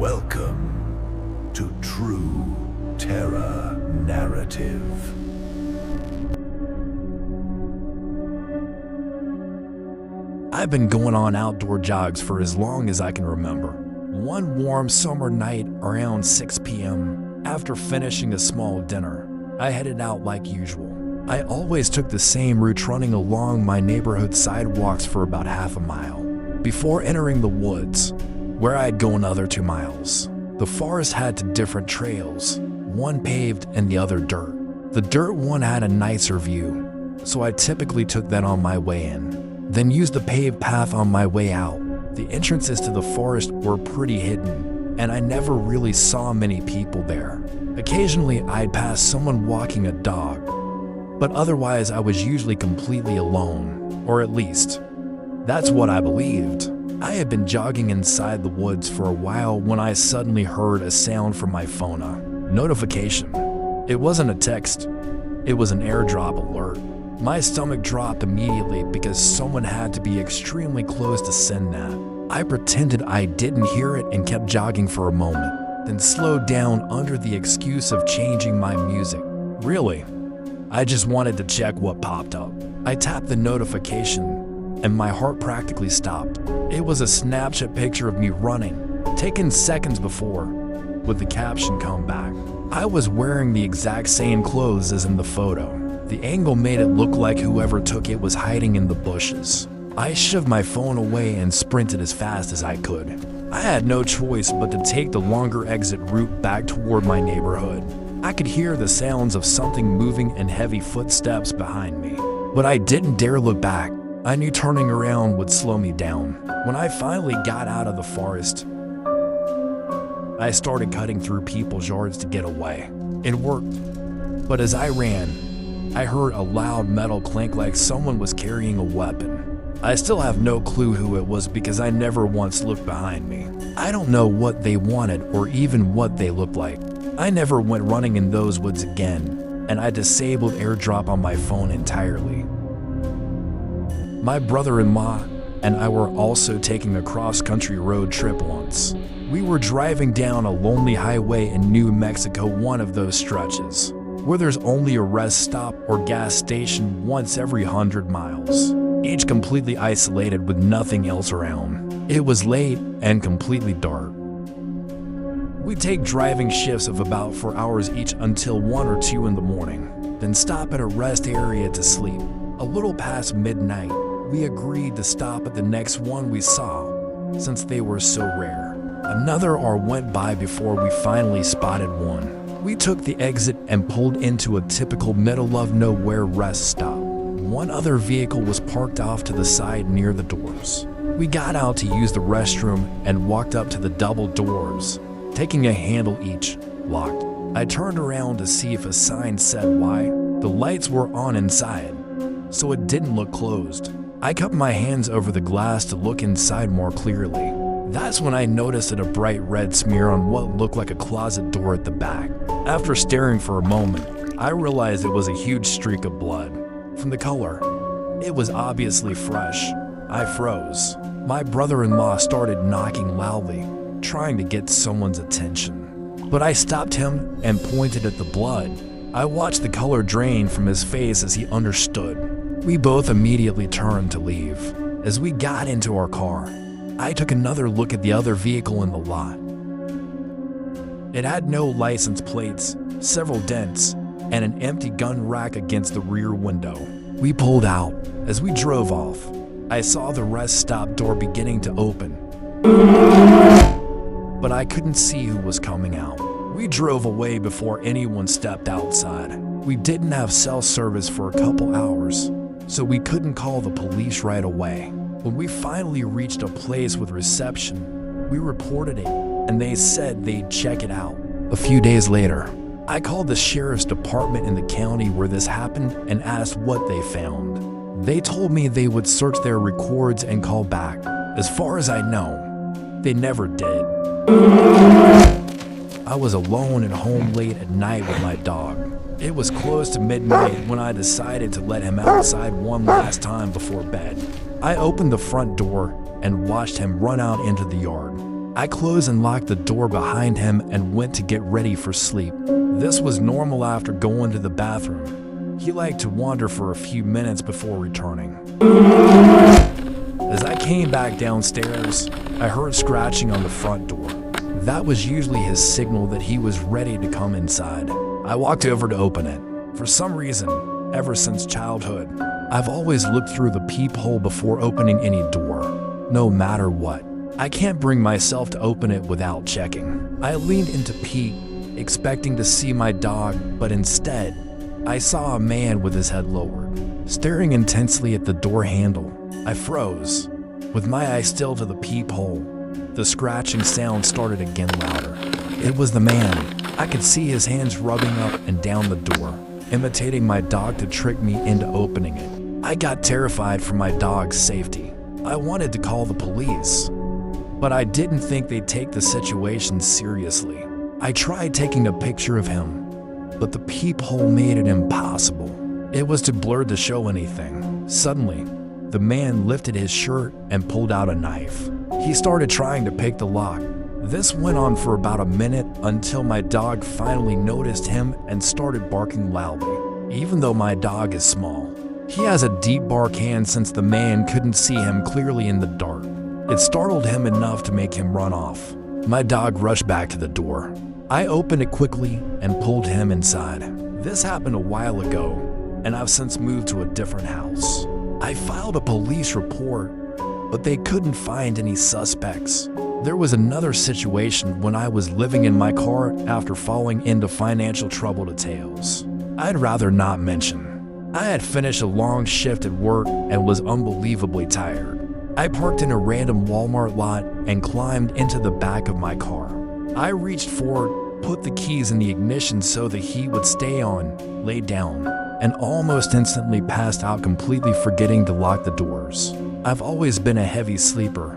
Welcome to True Terror Narrative. I've been going on outdoor jogs for as long as I can remember. One warm summer night around 6 p.m., after finishing a small dinner, I headed out like usual. I always took the same route, running along my neighborhood sidewalks for about half a mile before entering the woods, where I'd go another 2 miles. The forest had two different trails, one paved and the other dirt. The dirt one had a nicer view, so I typically took that on my way in, then used the paved path on my way out. The entrances to the forest were pretty hidden, and I never really saw many people there. Occasionally, I'd pass someone walking a dog, but otherwise I was usually completely alone, or at least, that's what I believed. I had been jogging inside the woods for a while when I suddenly heard a sound from my phone, a notification. It wasn't a text, it was an airdrop alert. My stomach dropped immediately because someone had to be extremely close to send that. I pretended I didn't hear it and kept jogging for a moment, then slowed down under the excuse of changing my music. Really, I just wanted to check what popped up. I tapped the notification, and my heart practically stopped. It was a snapshot picture of me running, taken seconds before, with the caption "come back." I was wearing the exact same clothes as in the photo. The angle made it look like whoever took it was hiding in the bushes. I shoved my phone away and sprinted as fast as I could. I had no choice but to take the longer exit route back toward my neighborhood. I could hear the sounds of something moving and heavy footsteps behind me, but I didn't dare look back. I knew turning around would slow me down. When I finally got out of the forest, I started cutting through people's yards to get away. It worked, but as I ran, I heard a loud metal clink like someone was carrying a weapon. I still have no clue who it was because I never once looked behind me. I don't know what they wanted or even what they looked like. I never went running in those woods again, and I disabled AirDrop on my phone entirely. My brother-in-law and I were also taking a cross-country road trip once. We were driving down a lonely highway in New Mexico, one of those stretches where there's only a rest stop or gas station once every 100 miles, each completely isolated with nothing else around. It was late and completely dark. We'd take driving shifts of about 4 hours each until 1 or 2 in the morning, then stop at a rest area to sleep. A little past midnight, we agreed to stop at the next one we saw, since they were so rare. Another hour went by before we finally spotted one. We took the exit and pulled into a typical middle-of-nowhere rest stop. One other vehicle was parked off to the side near the doors. We got out to use the restroom and walked up to the double doors, taking a handle each, locked. I turned around to see if a sign said why. The lights were on inside, so it didn't look closed. I cupped my hands over the glass to look inside more clearly. That's when I noticed a bright red smear on what looked like a closet door at the back. After staring for a moment, I realized it was a huge streak of blood. From the color, it was obviously fresh. I froze. My brother-in-law started knocking loudly, trying to get someone's attention. But I stopped him and pointed at the blood. I watched the color drain from his face as he understood. We both immediately turned to leave. As we got into our car, I took another look at the other vehicle in the lot. It had no license plates, several dents, and an empty gun rack against the rear window. We pulled out. As we drove off, I saw the rest stop door beginning to open, but I couldn't see who was coming out. We drove away before anyone stepped outside. We didn't have cell service for a couple hours, so we couldn't call the police right away. When we finally reached a place with reception, we reported it, and they said they'd check it out. A few days later, I called the sheriff's department in the county where this happened and asked what they found. They told me they would search their records and call back. As far as I know, they never did. I was alone at home late at night with my dog. It was close to midnight when I decided to let him outside one last time before bed. I opened the front door and watched him run out into the yard. I closed and locked the door behind him and went to get ready for sleep. This was normal after going to the bathroom. He liked to wander for a few minutes before returning. As I came back downstairs, I heard scratching on the front door. That was usually his signal that he was ready to come inside. I walked over to open it. For some reason, ever since childhood, I've always looked through the peephole before opening any door, no matter what. I can't bring myself to open it without checking. I leaned in to peek, expecting to see my dog, but instead, I saw a man with his head lowered, staring intensely at the door handle. I froze, with my eyes still to the peephole. The scratching sound started again louder. It was the man. I could see his hands rubbing up and down the door, imitating my dog to trick me into opening it. I got terrified for my dog's safety. I wanted to call the police, but I didn't think they'd take the situation seriously. I tried taking a picture of him, but the peephole made it impossible. It was too blurred to show anything. Suddenly, the man lifted his shirt and pulled out a knife. He started trying to pick the lock. This went on for about a minute until my dog finally noticed him and started barking loudly. Even though my dog is small, he has a deep bark hand since the man couldn't see him clearly in the dark. It startled him enough to make him run off. My dog rushed back to the door. I opened it quickly and pulled him inside. This happened a while ago, and I've since moved to a different house. I filed a police report, but they couldn't find any suspects. There was another situation when I was living in my car after falling into financial trouble details I'd rather not mention. I had finished a long shift at work and was unbelievably tired. I parked in a random Walmart lot and climbed into the back of my car. I reached forward, put the keys in the ignition so the heat would stay on, laid down, and almost instantly passed out, completely forgetting to lock the doors. I've always been a heavy sleeper,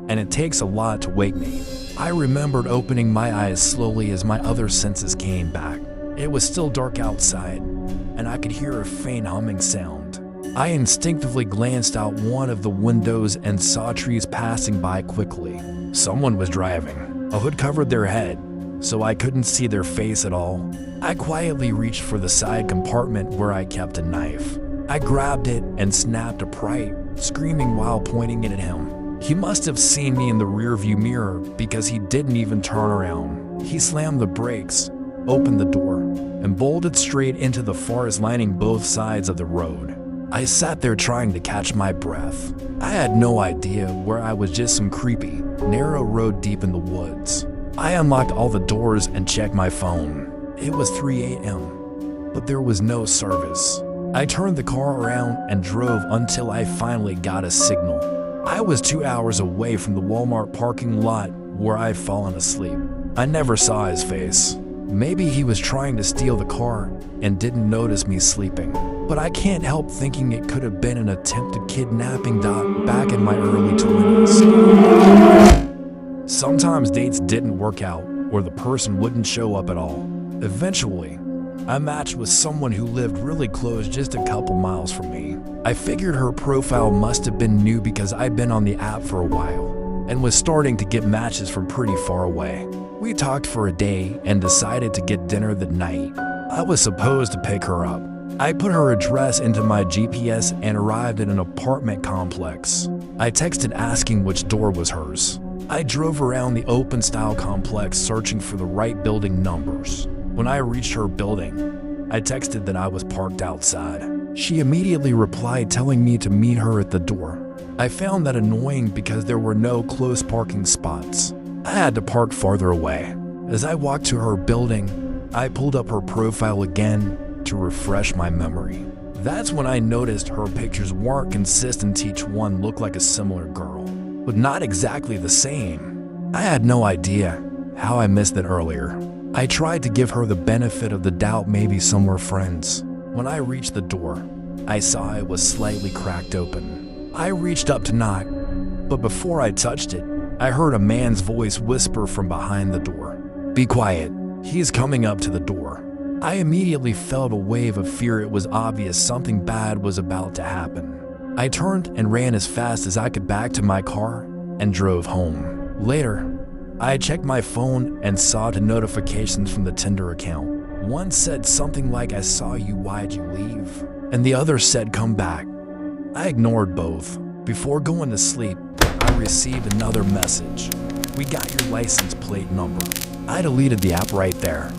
and it takes a lot to wake me. I remembered opening my eyes slowly as my other senses came back. It was still dark outside, and I could hear a faint humming sound. I instinctively glanced out one of the windows and saw trees passing by quickly. Someone was driving. A hood covered their head, so I couldn't see their face at all. I quietly reached for the side compartment where I kept a knife. I grabbed it and snapped a pry, screaming while pointing it at him. He must have seen me in the rearview mirror because he didn't even turn around. He slammed the brakes, opened the door, and bolted straight into the cars lining both sides of the road. I sat there trying to catch my breath. I had no idea where I was, just some creepy, narrow road deep in the woods. I unlocked all the doors and checked my phone. It was 3 a.m., but there was no service. I turned the car around and drove until I finally got a signal. I was 2 hours away from the Walmart parking lot where I'd fallen asleep. I never saw his face. Maybe he was trying to steal the car and didn't notice me sleeping. But I can't help thinking it could have been an attempted kidnapping back in my early 20s. Sometimes dates didn't work out, or the person wouldn't show up at all. Eventually, I matched with someone who lived really close, just a couple miles from me. I figured her profile must have been new because I'd been on the app for a while and was starting to get matches from pretty far away. We talked for a day and decided to get dinner that night. I was supposed to pick her up. I put her address into my GPS and arrived at an apartment complex. I texted asking which door was hers. I drove around the open-style complex searching for the right building numbers. When I reached her building, I texted that I was parked outside. She immediately replied telling me to meet her at the door. I found that annoying because there were no close parking spots. I had to park farther away. As I walked to her building, I pulled up her profile again to refresh my memory. That's when I noticed her pictures weren't consistent. Each one looked like a similar girl, but not exactly the same. I had no idea how I missed it earlier. I tried to give her the benefit of the doubt, maybe some were friends. When I reached the door, I saw it was slightly cracked open. I reached up to knock, but before I touched it, I heard a man's voice whisper from behind the door, "Be quiet, he's coming up to the door." I immediately felt a wave of fear. It was obvious something bad was about to happen. I turned and ran as fast as I could back to my car and drove home. Later, I checked my phone and saw the notifications from the Tinder account. One said something like, "I saw you, why'd you leave?" And the other said, "Come back." I ignored both. Before going to sleep, I received another message. "We got your license plate number." I deleted the app right there.